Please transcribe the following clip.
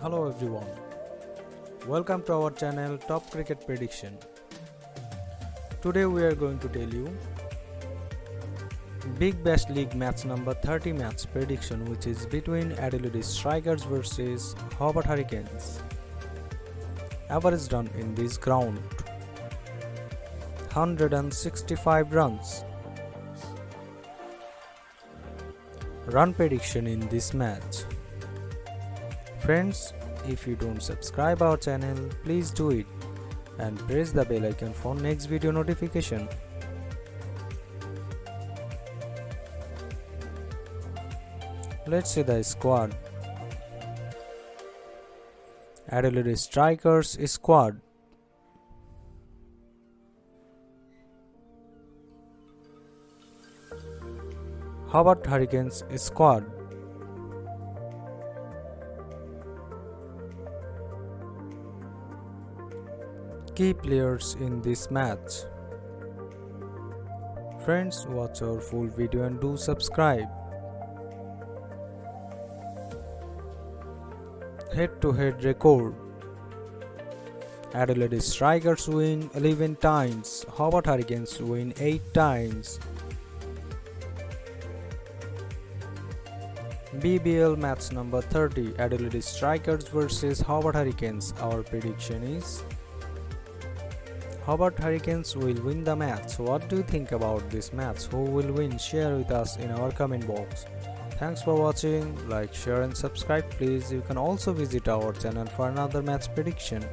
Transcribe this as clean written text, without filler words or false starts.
Hello everyone, welcome to our channel Top Cricket Prediction. Today we are going to tell you Big Bash League match number 30 match prediction, which is between Adelaide Strikers versus Hobart Hurricanes. Average run in this ground 165 runs. Run prediction in this match. Friends, if you don't subscribe our channel, please do it and press the bell icon for next video notification. Let's see the squad. Adelaide Strikers squad. Hobart Hurricanes squad. Key players in this match. Friends, watch our full video and do subscribe. Head-to-head record. Adelaide Strikers win 11 times, Hobart Hurricanes win 8 times. BBL match number 30, Adelaide Strikers versus Hobart Hurricanes. Our prediction is Hobart Hurricanes will win the match. What do you think about this match? Who will win? Share with us in our comment box. Thanks for watching. Like, share and subscribe please. You can also visit our channel for another match prediction.